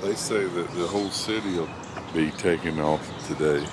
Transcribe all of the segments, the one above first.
They say that the whole city will be taking off today.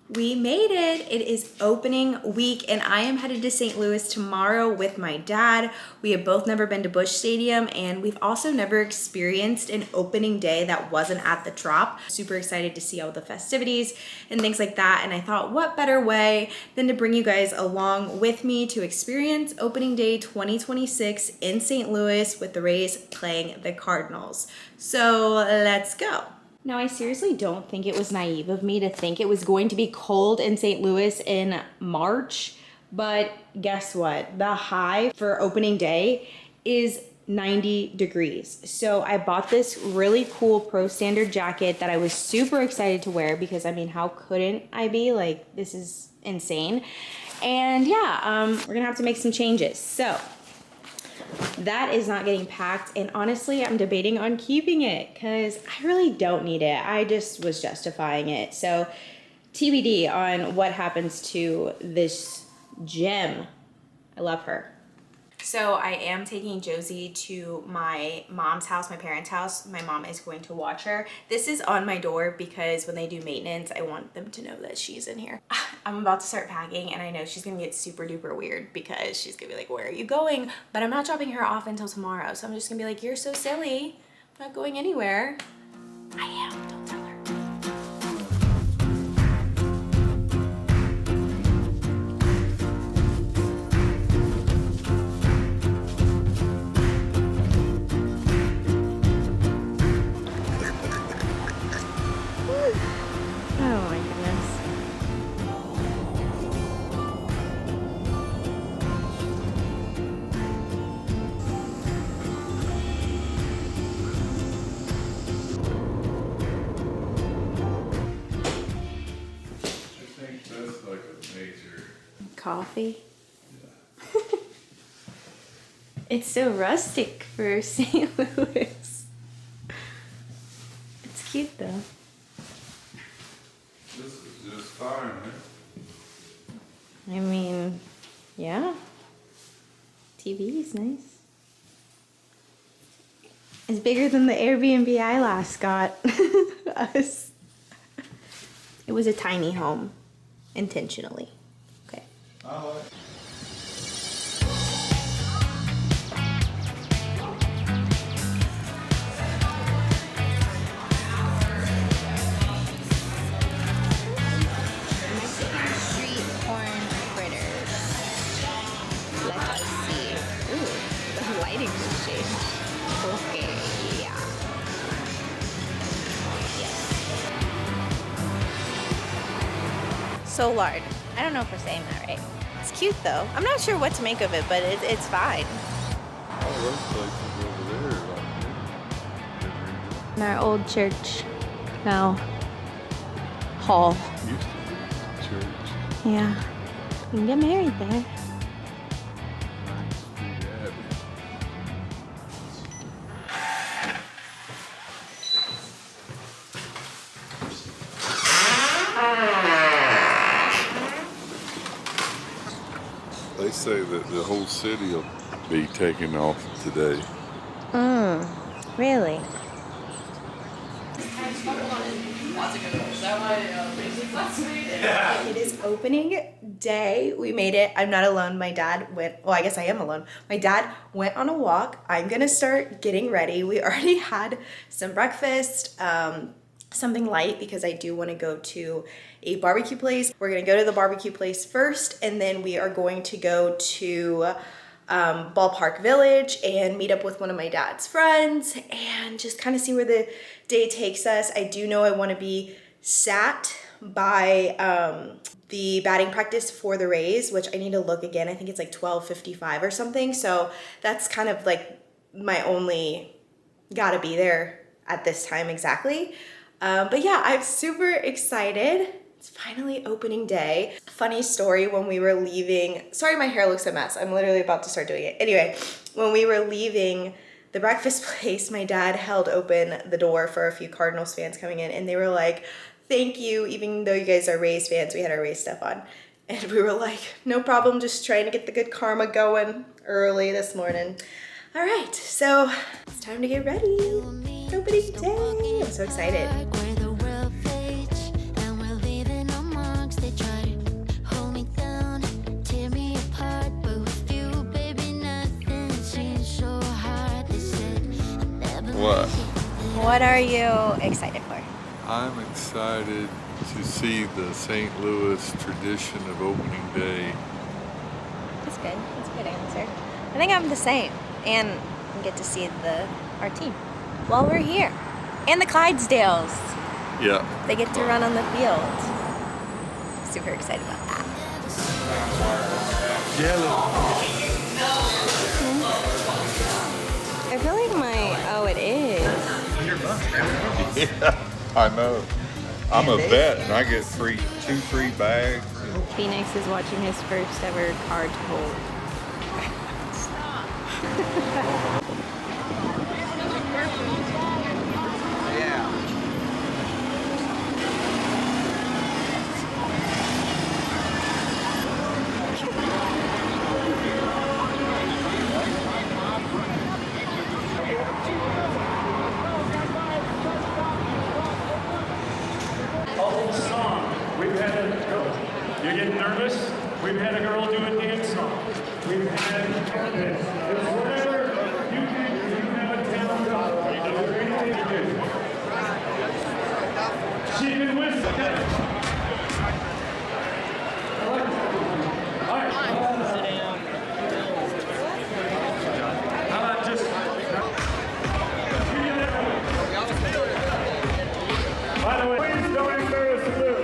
We made it. It is opening week and I am headed to St. Louis tomorrow with my dad. We have both never been to Busch Stadium and we've also never experienced an opening day that wasn't at the Trop. Super excited to see all the festivities and things like that. And I thought what better way than to bring you guys along with me to experience opening day 2026 in St. Louis with the Rays playing the Cardinals. So let's go. Now, I seriously don't think it was naive of me to think it was going to be cold in St. Louis in March, but guess what? The high for opening day is 90 degrees. So I bought this really cool Pro Standard jacket that I was super excited to wear because, I mean, how couldn't I be? Like, this is insane. And yeah, we're gonna have to make some changes. So that is not getting packed, and honestly I'm debating on keeping it because I really don't need it. I just was justifying it. So TBD on what happens to this gem. I love her. So I am taking Josie to my mom's house, my parents' house. My mom is going to watch her. This is on my door because when they do maintenance, I want them to know that she's in here. I'm about to start packing and I know she's gonna get super duper weird because she's gonna be like, where are you going? But I'm not dropping her off until tomorrow. So I'm just gonna be like, you're so silly. I'm not going anywhere. I am, don't tell her. Oh my goodness. I think that's like a major. Coffee? Yeah. It's so rustic for St. Louis. It's cute though. This is just fine, man. I mean, yeah. TV is nice. It's bigger than the Airbnb I last got. Us. It was a tiny home, intentionally. Okay. I like. Mexican street corn fritters. Let us see. Ooh, the lighting just changed. Okay, yeah. Yes. So lard. I don't know if we're saying that right. It's cute though. I'm not sure what to make of it, but it's fine. All those places over there are like In our old church now. Hall. used to be church. Yeah. You can get married there. Nice Street Abbey. They say that the whole city will be taking off today. Really? It is opening day. We made it. I'm not alone. My dad went, well, I guess I am alone. My dad went on a walk. I'm gonna start getting ready. We already had some breakfast, something light because I do want to go to a barbecue place. We're gonna go to the barbecue place first and then we are going to go to Ballpark Village and meet up with one of my dad's friends and just kind of see where the day takes us. I do know I want to be sat by the batting practice for the Rays, which I need to look again. I think it's like 12:55 or something. So that's kind of like my only gotta be there at this time exactly. But yeah, I'm super excited. It's finally opening day. Funny story, when we were leaving, sorry my hair looks a mess. I'm literally about to start doing it. Anyway, when we were leaving the breakfast place, my dad held open the door for a few Cardinals fans coming in and they were like, thank you, even though you guys are Rays fans, we had our Rays stuff on. And we were like, no problem, just trying to get the good karma going early this morning. All right, so it's time to get ready. Opening day. I'm so excited. What are you excited for? I'm excited to see the St. Louis tradition of opening day. That's good. That's a good answer. I think I'm the same. And get to see our team while we're here. And the Clydesdales. Yeah. They get to run on the field. Super excited about that. I feel like it is. Yeah, I know. I'm a vet and I get two free bags. Phoenix is watching his first ever card hold. You're getting nervous? We've had a girl do a dance song. We've had it's whatever you think you have a talent of. She can whistle. All right. Sit down. How about just... By the way, please don't embarrass the mood.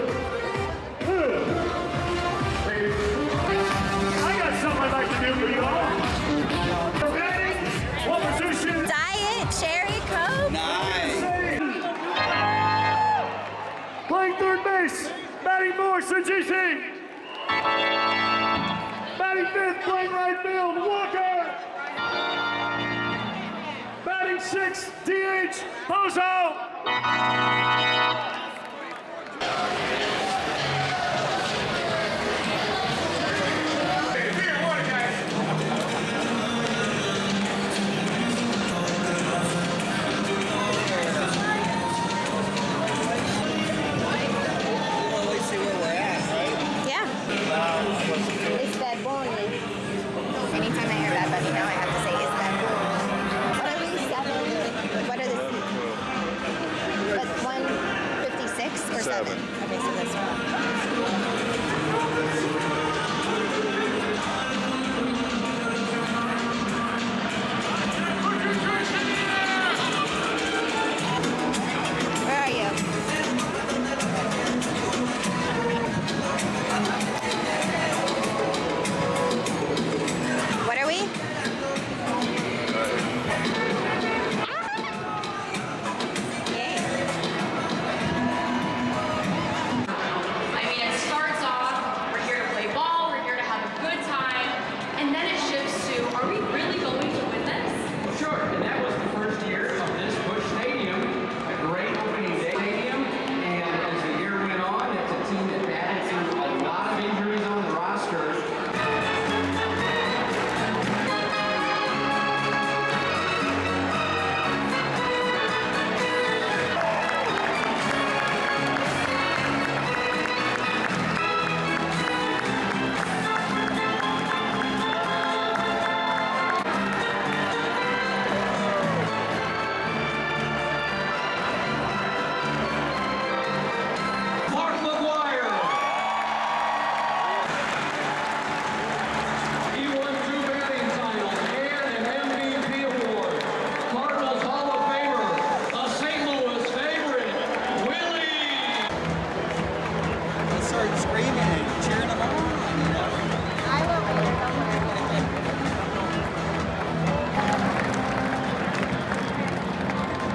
I'd like to do for you all. Okay? What position? Diet Cherry Coke. Nice. Playing third base, batting fourth, GC. Batting fifth, playing right field, Walker. Batting sixth, DH, Pozo. It's Bad Bunny. Anytime I hear Bad Bunny now, I have to say it's Bad Bunny. What are these, 7? What are the seats? But 156 or 7? Okay, so this one. Where are you? What are we? I mean, it starts off, we're here to play ball, we're here to have a good time, and then it shifts to, are we really going to win this? Sure, and that was the first year of this Busch Stadium, a great opening day stadium, and as the year went on, it's a team that added to a lot of injuries on the roster.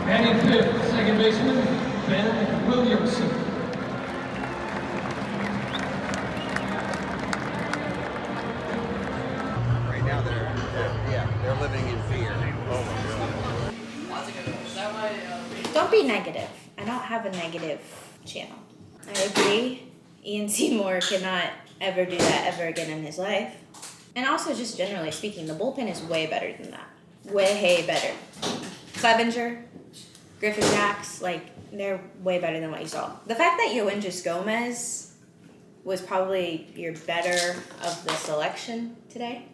Batting fifth, second baseman, Ben Williamson. Right now they're living in fear. Don't be negative. I don't have a negative channel. I agree. Ian Seymour cannot ever do that ever again in his life. And also, just generally speaking, the bullpen is way better than that. Way better. Clevenger, Griffin Jacks, like, they're way better than what you saw. The fact that Yoendris Gomez was probably your better of the selection today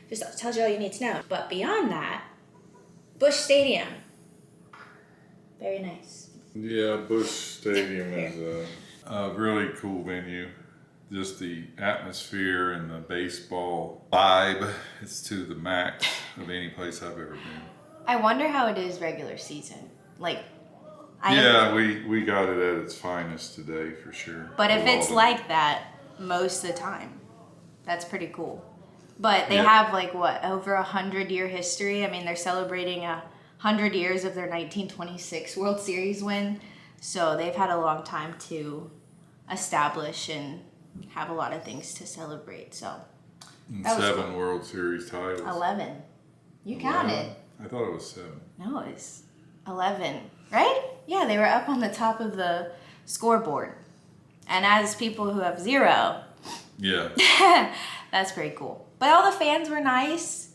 just tells you all you need to know. But beyond that, Busch Stadium, very nice. Yeah, Busch Stadium is a really cool venue. Just the atmosphere and the baseball vibe, it's to the max of any place I've ever been. I wonder how it is regular season. Like, we got it at its finest today for sure. But if it's like that most of the time, that's pretty cool. But they have like what, over 100-year history. I mean, they're celebrating 100 years of their 1926 World Series win. So they've had a long time to establish and have a lot of things to celebrate. So And that was 7 cool. World Series titles. 11. You counted. I thought it was 7. No, it's 11, right? Yeah, they were up on the top of the scoreboard. And as people who have 0, Yeah. that's pretty cool. But all the fans were nice.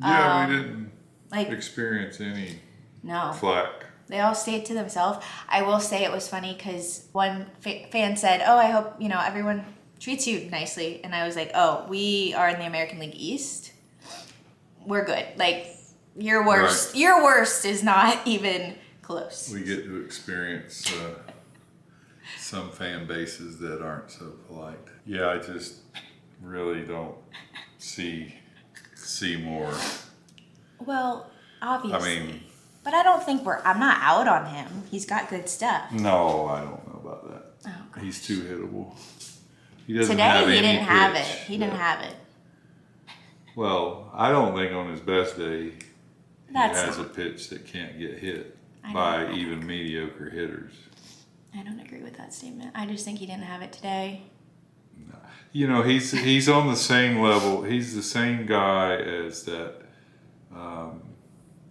Yeah, we didn't Like, experience any no. flack. They all stayed to themselves. I will say it was funny because one fan said, "Oh, I hope everyone treats you nicely," and I was like, "Oh, we are in the American League East. We're good. Like your worst, Right. your worst is not even close." We get to experience some fan bases that aren't so polite. Yeah, I just really don't see more. Well, obviously. I mean, but I don't think I'm not out on him. He's got good stuff. no, I don't know about that. Oh, gosh. He's too hittable. He doesn't Today have he any didn't have it. pitch He didn't that- have it. Well, I don't think on his best day he That's has a not- pitch that can't get hit I by don't know. even mediocre hitters. I don't agree with that statement. I just think he didn't have it today. He's on the same level. He's the same guy as that.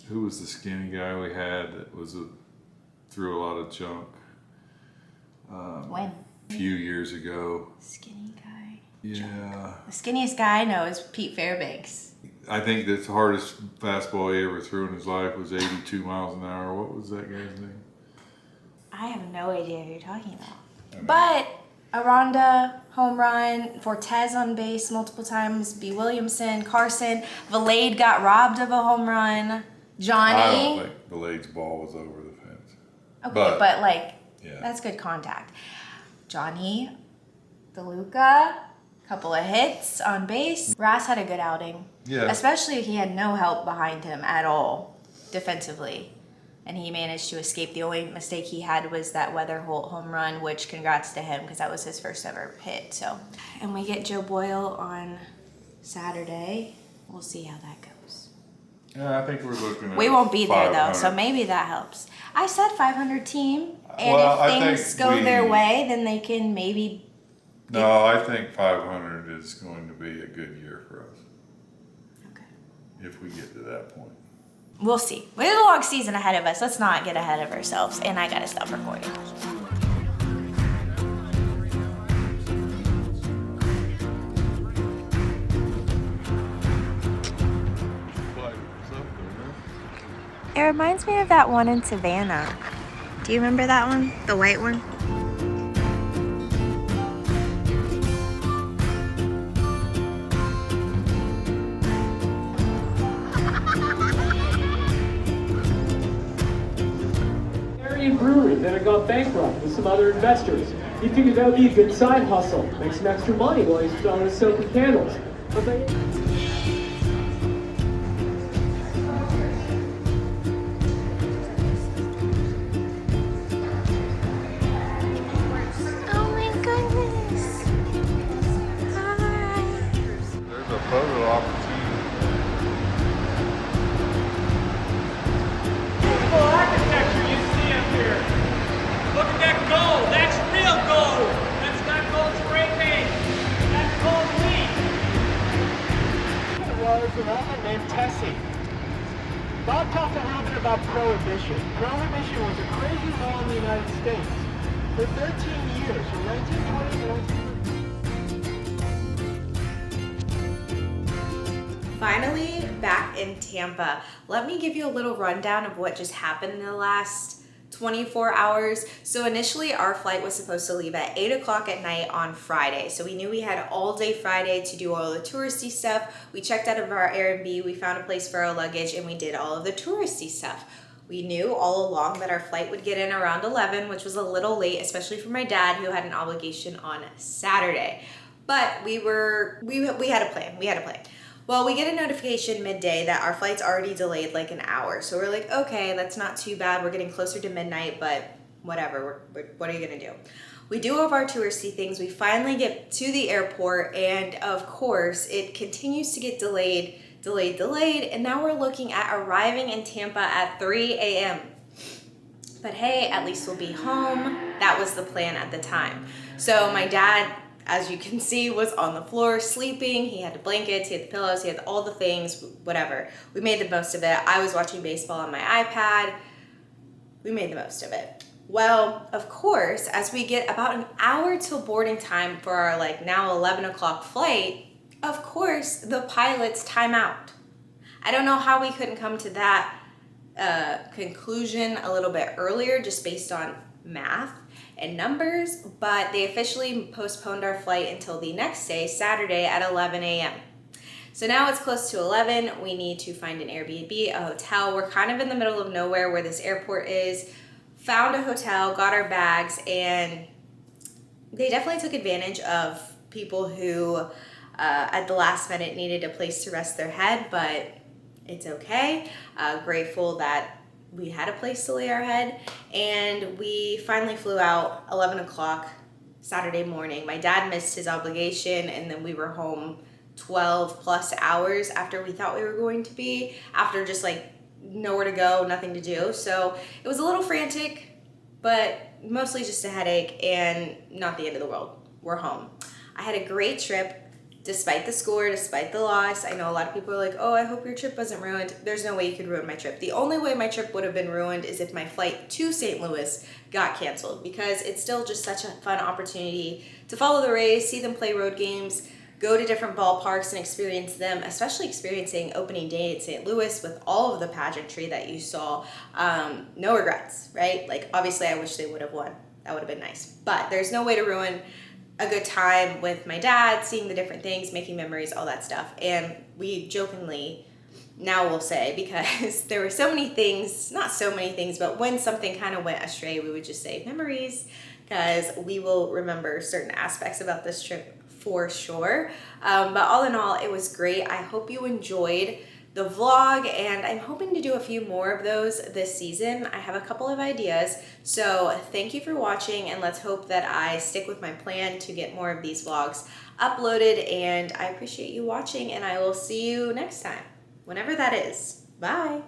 Who was the skinny guy we had that threw a lot of junk When? a few years ago? Skinny guy. Yeah, The skinniest guy I know is Pete Fairbanks. I think the hardest fastball he ever threw in his life was 82 miles an hour. What was that guy's name? I have no idea who you're talking about. But Aranda, home run, Fortes on base multiple times, B. Williamson, Carson, Valade got robbed of a home run, I Johnny. don't think Belade's ball was over the fence. Okay, but- but like, Yeah. that's good contact. Johnny, DeLuca, couple of hits on base. Rass had a good outing. Yeah. Especially he had no help behind him at all defensively. And he managed to escape. The only mistake he had was that Weatherholt home run, which congrats to him because that was his first ever hit. So, and we get Joe Boyle on Saturday. We'll see how that goes. Yeah, I think we're looking at We won't be there though, 500. so maybe that helps. I said 500 team, and Well, I if things think go their we- way, then they can maybe. No, I think 500 is going to be a good year for us Okay. if we get to that point. We'll see. We have a long season ahead of us. Let's not get ahead of ourselves. And I gotta stop recording. It reminds me of that one in Savannah. Do you remember that one? The white one? Brewery, then it got bankrupt with some other investors. He figured that would be a good side hustle, make some extra money while he's selling his soap and candles. But they... Oh my goodness. Hi. There's a photo opportunity. Beautiful architecture you see up here. Look at that gold. That's real gold. That's not gold spray paint. That's gold leaf. There was a woman named Tessie. Bob talked a little bit about prohibition. Prohibition was a crazy law in the United States. For 13 years, from 1920 to 1930. Finally back in Tampa. Let me give you a little rundown of what just happened in the last 24 hours. So initially our flight was supposed to leave at 8 o'clock at night on Friday. So we knew we had all day Friday to do all the touristy stuff. We checked out of our Airbnb, we found a place for our luggage, and we did all of the touristy stuff. We knew all along that our flight would get in around 11, which was a little late, especially for my dad who had an obligation on Saturday. But we had a plan. Well, we get a notification midday that our flight's already delayed like an hour. So we're like, okay, that's not too bad. We're getting closer to midnight, but whatever. What are you gonna do? We do all of our touristy things. We finally get to the airport, and of course, it continues to get delayed, and now we're looking at arriving in Tampa at 3 a.m. But hey, at least we'll be home. That was the plan at the time. So my dad, as you can see, was on the floor sleeping. He had the blankets, he had the pillows, he had all the things, whatever. We made the most of it. I was watching baseball on my iPad. We made the most of it. Well, of course, as we get about an hour till boarding time for our now 11 o'clock flight, of course, the pilots time out. I don't know how we couldn't come to that conclusion a little bit earlier just based on math and numbers, but they officially postponed our flight until the next day, Saturday at 11 a.m. So now it's close to 11. We need to find an Airbnb, a hotel. We're kind of in the middle of nowhere where this airport is. Found a hotel, got our bags, and they definitely took advantage of people who at the last minute needed a place to rest their head, but it's okay. Grateful that we had a place to lay our head, and we finally flew out 11 o'clock Saturday morning. My dad missed his obligation, and then we were home 12 plus hours after we thought we were going to be, after just nowhere to go, nothing to do. So it was a little frantic, but mostly just a headache and not the end of the world. We're home. I had a great trip. Despite the score, despite the loss. I know a lot of people are like, oh, I hope your trip wasn't ruined. There's no way you could ruin my trip. The only way my trip would have been ruined is if my flight to St. Louis got canceled, because it's still just such a fun opportunity to follow the Rays, see them play road games, go to different ballparks and experience them, especially experiencing opening day at St. Louis with all of the pageantry that you saw. No regrets, right? Obviously I wish they would have won. That would have been nice. But there's no way to ruin a good time with my dad, seeing the different things, making memories, all that stuff. And we jokingly now will say, because there were so many things, not so many things, but when something kind of went astray, we would just say memories, because we will remember certain aspects about this trip for sure. But all in all, it was great. I hope you enjoyed the vlog, and I'm hoping to do a few more of those this season. I have a couple of ideas, so thank you for watching, and let's hope that I stick with my plan to get more of these vlogs uploaded. And I appreciate you watching, and I will see you next time, whenever that is. Bye.